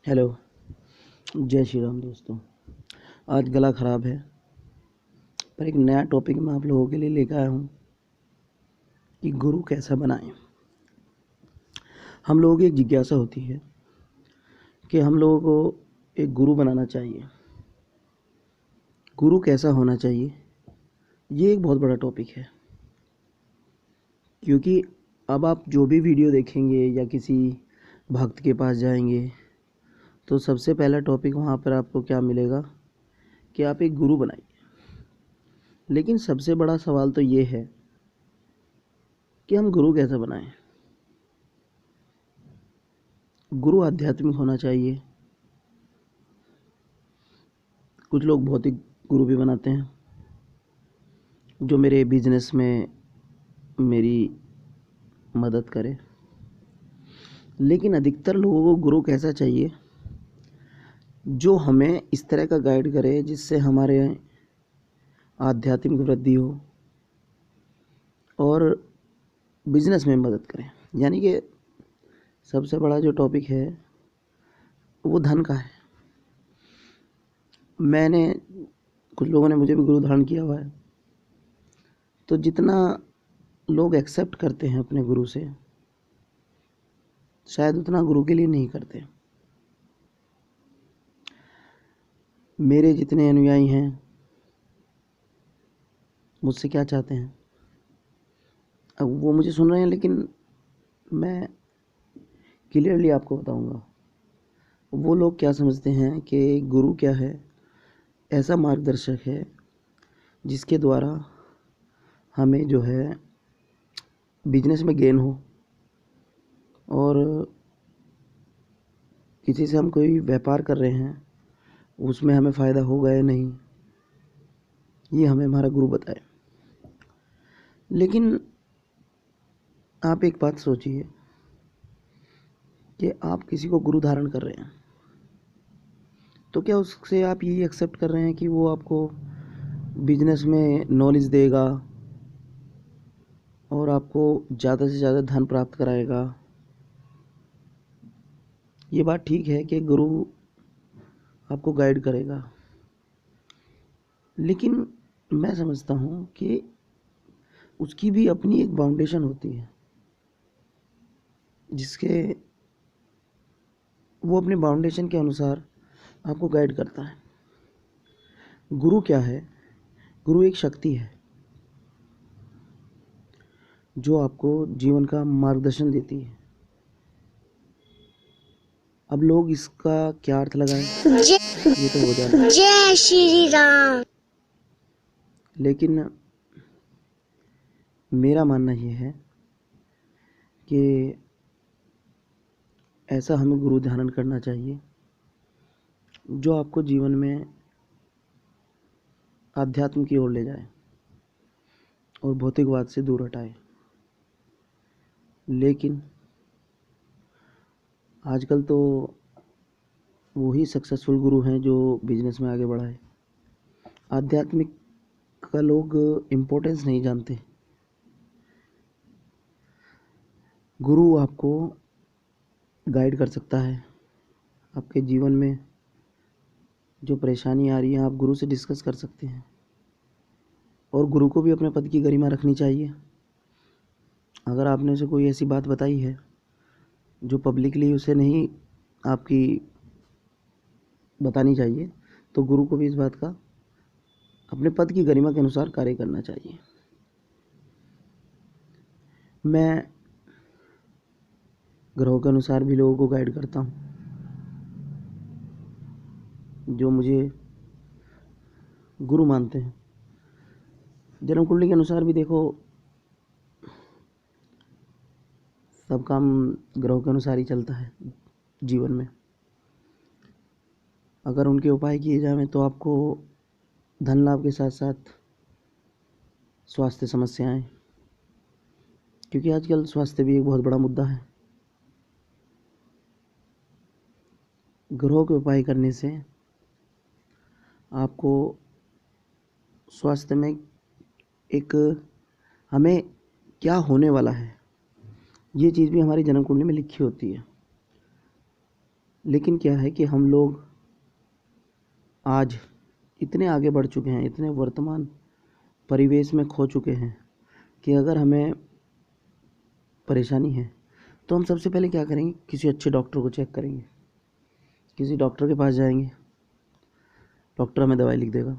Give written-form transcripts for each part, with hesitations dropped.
Hello. जय श्री राम दोस्तों। आज गला ख़राब है पर एक नया टॉपिक मैं आप लोगों के लिए लेकर आया हूँ कि गुरु कैसा बनाएं। हम लोगों की एक जिज्ञासा होती है कि हम लोगों को एक गुरु बनाना चाहिए। गुरु कैसा होना चाहिए, ये एक बहुत बड़ा टॉपिक है, क्योंकि अब आप जो भी वीडियो देखेंगे या किसी भक्त के पास जाएंगे तो सबसे पहला टॉपिक वहाँ पर आपको क्या मिलेगा कि आप एक गुरु बनाइए। लेकिन सबसे बड़ा सवाल तो ये है कि हम गुरु कैसे बनाएं। गुरु आध्यात्मिक होना चाहिए। कुछ लोग भौतिक गुरु भी बनाते हैं जो मेरे बिजनेस में मेरी मदद करे। लेकिन अधिकतर लोगों को गुरु कैसा चाहिए, जो हमें इस तरह का गाइड करे जिससे हमारे आध्यात्मिक वृद्धि हो और बिजनेस में मदद करे। यानी कि सबसे बड़ा जो टॉपिक है वो धन का है। कुछ लोगों ने मुझे भी गुरु धारण किया हुआ है, तो जितना लोग एक्सेप्ट करते हैं अपने गुरु से, शायद उतना गुरु के लिए नहीं करते। मेरे जितने अनुयायी हैं मुझसे क्या चाहते हैं, अब वो मुझे सुन रहे हैं, लेकिन मैं क्लियरली आपको बताऊंगा वो लोग क्या समझते हैं कि गुरु क्या है। ऐसा मार्गदर्शक है जिसके द्वारा हमें जो है बिजनेस में गेन हो और किसी से हम कोई व्यापार कर रहे हैं उसमें हमें फ़ायदा होगा या नहीं, ये हमें हमारा गुरु बताए। लेकिन आप एक बात सोचिए कि आप किसी को गुरु धारण कर रहे हैं तो क्या उससे आप ये एक्सेप्ट कर रहे हैं कि वो आपको बिजनेस में नॉलेज देगा और आपको ज़्यादा से ज़्यादा धन प्राप्त कराएगा। ये बात ठीक है कि गुरु आपको गाइड करेगा, लेकिन मैं समझता हूँ कि उसकी भी अपनी एक बाउंडेशन होती है जिसके वो अपने बाउंडेशन के अनुसार आपको गाइड करता है। गुरु क्या है? गुरु एक शक्ति है जो आपको जीवन का मार्गदर्शन देती है। अब लोग इसका क्या अर्थ लगाएं ये तो हो जाए। जय श्री राम। लेकिन मेरा मानना ये है कि ऐसा हमें गुरु धारण करना चाहिए जो आपको जीवन में आध्यात्म की ओर ले जाए और भौतिकवाद से दूर हटाए। लेकिन आजकल तो वही सक्सेसफुल गुरु हैं जो बिजनेस में आगे बढ़ाए। आध्यात्मिक का लोग इम्पोर्टेंस नहीं जानते। गुरु आपको गाइड कर सकता है। आपके जीवन में जो परेशानी आ रही है आप गुरु से डिस्कस कर सकते हैं, और गुरु को भी अपने पद की गरिमा रखनी चाहिए। अगर आपने उसे कोई ऐसी बात बताई है जो पब्लिकली उसे नहीं आपकी बतानी चाहिए, तो गुरु को भी इस बात का अपने पद की गरिमा के अनुसार कार्य करना चाहिए। मैं ग्रहों के अनुसार भी लोगों को गाइड करता हूँ। जो मुझे गुरु मानते हैं, जन्म कुंडली के अनुसार भी देखो, सब काम ग्रहों के अनुसार ही चलता है जीवन में। अगर उनके उपाय किए जाएं तो आपको धन लाभ के साथ साथ स्वास्थ्य समस्याएं, क्योंकि आजकल स्वास्थ्य भी एक बहुत बड़ा मुद्दा है। ग्रहों के उपाय करने से आपको स्वास्थ्य में एक हमें क्या होने वाला है ये चीज़ भी हमारी जन्म कुंडली में लिखी होती है। लेकिन क्या है कि हम लोग आज इतने आगे बढ़ चुके हैं, इतने वर्तमान परिवेश में खो चुके हैं कि अगर हमें परेशानी है तो हम सबसे पहले क्या करेंगे, किसी अच्छे डॉक्टर को चेक करेंगे, किसी डॉक्टर के पास जाएंगे, डॉक्टर हमें दवाई लिख देगा,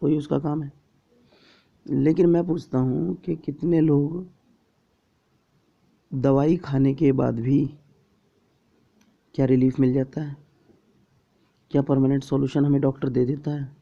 वही उसका काम है। लेकिन मैं पूछता हूँ कि कितने लोग दवाई खाने के बाद भी क्या रिलीफ मिल जाता है? क्या परमानेंट सॉल्यूशन हमें डॉक्टर दे देता है?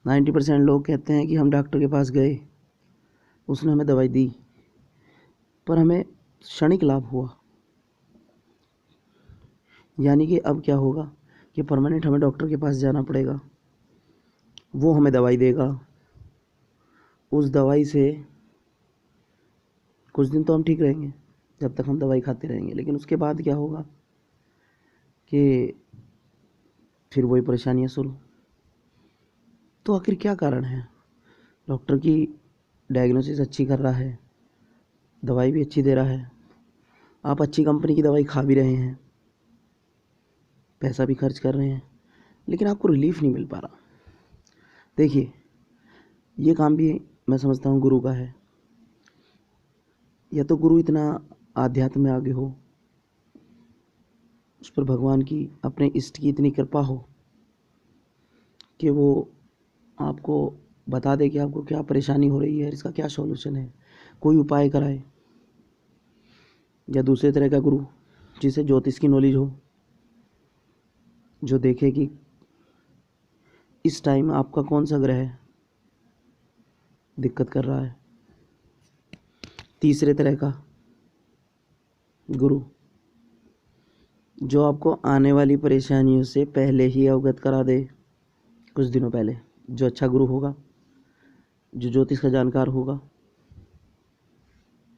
90% लोग कहते हैं कि हम डॉक्टर के पास गए, उसने हमें दवाई दी, पर हमें क्षणिक लाभ हुआ। यानी कि अब क्या होगा कि परमानेंट हमें डॉक्टर के पास जाना पड़ेगा, वो हमें दवाई देगा, उस दवाई से कुछ दिन तो हम ठीक रहेंगे जब तक हम दवाई खाते रहेंगे, लेकिन उसके बाद क्या होगा कि फिर वही परेशानियाँ शुरू। तो आखिर क्या कारण है? डॉक्टर की डायग्नोसिस अच्छी कर रहा है, दवाई भी अच्छी दे रहा है, आप अच्छी कंपनी की दवाई खा भी रहे हैं, पैसा भी खर्च कर रहे हैं, लेकिन आपको रिलीफ नहीं मिल पा रहा। देखिए, ये काम भी मैं समझता हूँ गुरु का है। या तो गुरु इतना आध्यात्म में आगे हो, उस पर भगवान की, अपने इष्ट की इतनी कृपा हो कि वो आपको बता दे कि आपको क्या परेशानी हो रही है, इसका क्या सॉल्यूशन है, कोई उपाय कराए। या दूसरे तरह का गुरु जिसे ज्योतिष की नॉलेज हो, जो देखे कि इस टाइम आपका कौन सा ग्रह दिक्कत कर रहा है। तीसरे तरह का गुरु जो आपको आने वाली परेशानियों से पहले ही अवगत करा दे, कुछ दिनों पहले। जो अच्छा गुरु होगा, जो ज्योतिष का जानकार होगा,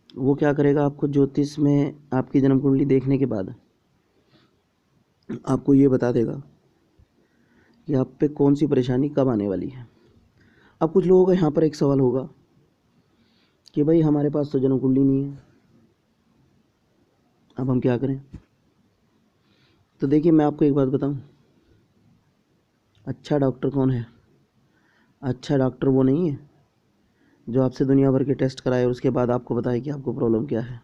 वो क्या करेगा, आपको ज्योतिष में आपकी जन्म कुंडली देखने के बाद आपको ये बता देगा कि आप पे कौन सी परेशानी कब आने वाली है। अब कुछ लोगों का यहाँ पर एक सवाल होगा कि भाई हमारे पास तो जन्म कुंडली नहीं है, अब हम क्या करें? तो देखिए, मैं आपको एक बात बताऊं, अच्छा डॉक्टर कौन है? अच्छा डॉक्टर वो नहीं है जो आपसे दुनिया भर के टेस्ट कराए और उसके बाद आपको बताए कि आपको प्रॉब्लम क्या है।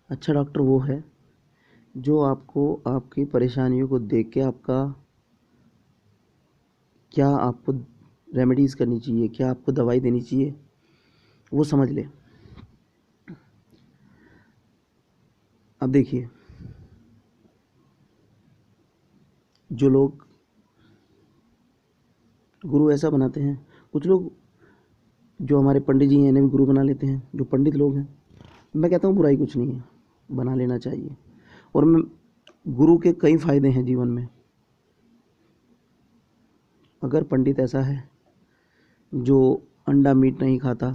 अच्छा डॉक्टर वो है जो आपको आपकी परेशानियों को देख के आपका क्या आपको रेमेडीज़ करनी चाहिए, क्या आपको दवाई देनी चाहिए, वो समझ ले। अब देखिए, जो लोग गुरु ऐसा बनाते हैं, कुछ लोग जो हमारे पंडित जी हैं इन्हें भी गुरु बना लेते हैं, जो पंडित लोग हैं। मैं कहता हूँ बुराई कुछ नहीं है, बना लेना चाहिए। और मैं गुरु के कई फ़ायदे हैं जीवन में। अगर पंडित ऐसा है जो अंडा मीट नहीं खाता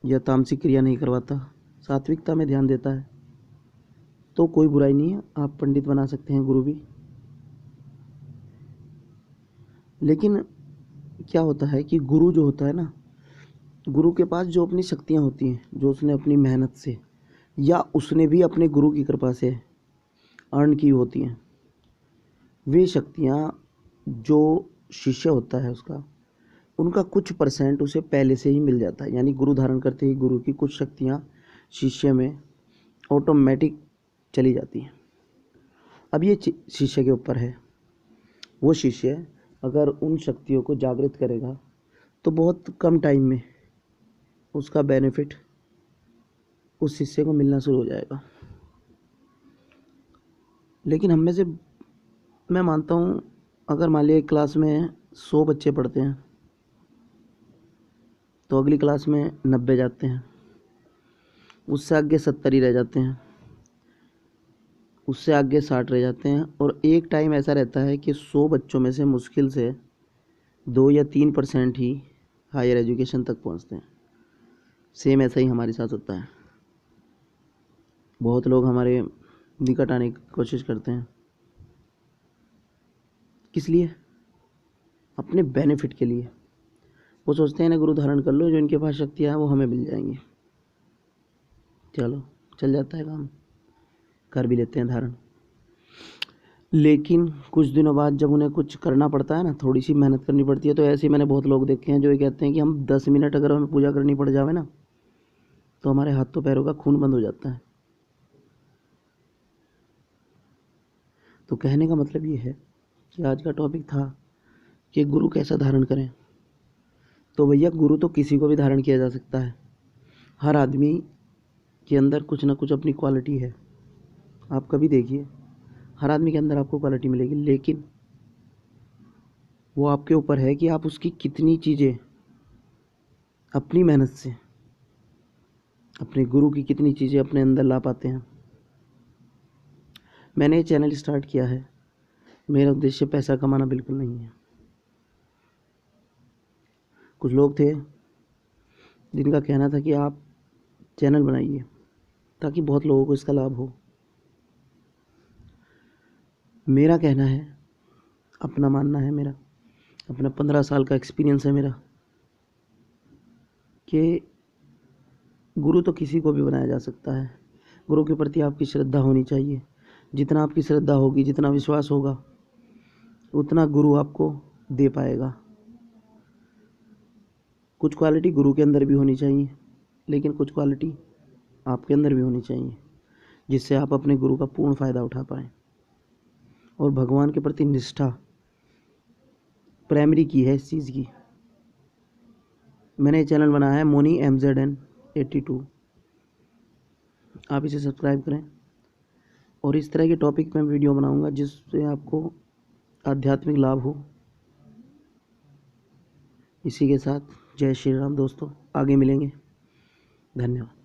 या तामसिक क्रिया नहीं करवाता, सात्विकता में ध्यान देता है, तो कोई बुराई नहीं है, आप पंडित बना सकते हैं, गुरु भी। लेकिन क्या होता है कि गुरु जो होता है ना, गुरु के पास जो अपनी शक्तियाँ होती हैं, जो उसने अपनी मेहनत से या उसने भी अपने गुरु की कृपा से अर्न की होती हैं, वे शक्तियाँ जो शिष्य होता है उसका, उनका कुछ परसेंट उसे पहले से ही मिल जाता है। यानी गुरु धारण करते ही गुरु की कुछ शक्तियाँ शिष्य में ऑटोमेटिक चली जाती हैं। अब ये शिष्य के ऊपर है। वो शिष्य अगर उन शक्तियों को जागृत करेगा तो बहुत कम टाइम में उसका बेनिफिट उस शिष्य को मिलना शुरू हो जाएगा। लेकिन हम में से, मैं मानता हूँ, अगर मान लिया एक क्लास में 100 बच्चे पढ़ते हैं तो अगली क्लास में 90 जाते हैं, उससे आगे 70 ही रह जाते हैं, उससे आगे 60 रह जाते हैं, और एक टाइम ऐसा रहता है कि 100 बच्चों में से मुश्किल से 2 या 3% ही हायर एजुकेशन तक पहुंचते हैं। सेम ऐसा ही हमारे साथ होता है। बहुत लोग हमारे निकट आने की कोशिश करते हैं, किस लिए? अपने बेनिफिट के लिए। वो सोचते हैं ना, गुरु धारण कर लो, जो इनके पास शक्तियाँ हैं वो हमें मिल जाएंगी। चलो चल जाता है काम, कर भी लेते हैं धारण। लेकिन कुछ दिनों बाद जब उन्हें कुछ करना पड़ता है ना, थोड़ी सी मेहनत करनी पड़ती है, तो ऐसे ही मैंने बहुत लोग देखे हैं जो ये कहते हैं कि हम 10 मिनट अगर हमें पूजा करनी पड़ जावे ना, तो हमारे हाथों पैरों का खून बंद हो जाता है। तो कहने का मतलब ये है कि आज का टॉपिक था कि गुरु कैसा धारण करें। तो भैया, गुरु तो किसी को भी धारण किया जा सकता है। हर आदमी के अंदर कुछ ना कुछ अपनी क्वालिटी है। आप कभी देखिए, हर आदमी के अंदर आपको क्वालिटी मिलेगी, लेकिन वो आपके ऊपर है कि आप उसकी कितनी चीज़ें अपनी मेहनत से, अपने गुरु की कितनी चीज़ें अपने अंदर ला पाते हैं। मैंने ये चैनल स्टार्ट किया है, मेरा उद्देश्य पैसा कमाना बिल्कुल नहीं है। कुछ लोग थे जिनका कहना था कि आप चैनल बनाइए ताकि बहुत लोगों को इसका लाभ हो। मेरा कहना है, अपना मानना है, मेरा अपना 15 साल का एक्सपीरियंस है मेरा, कि गुरु तो किसी को भी बनाया जा सकता है। गुरु के प्रति आपकी श्रद्धा होनी चाहिए। जितना आपकी श्रद्धा होगी, जितना विश्वास होगा, उतना गुरु आपको दे पाएगा। कुछ क्वालिटी गुरु के अंदर भी होनी चाहिए, लेकिन कुछ क्वालिटी आपके अंदर भी होनी चाहिए, जिससे आप अपने गुरु का पूर्ण फ़ायदा उठा पाएँ। और भगवान के प्रति निष्ठा प्राइमरी की है इस चीज़ की। मैंने चैनल बनाया है मोनी MZN82, आप इसे सब्सक्राइब करें। और इस तरह के टॉपिक में वीडियो बनाऊंगा जिससे आपको आध्यात्मिक लाभ हो। इसी के साथ जय श्री राम दोस्तों, आगे मिलेंगे। धन्यवाद।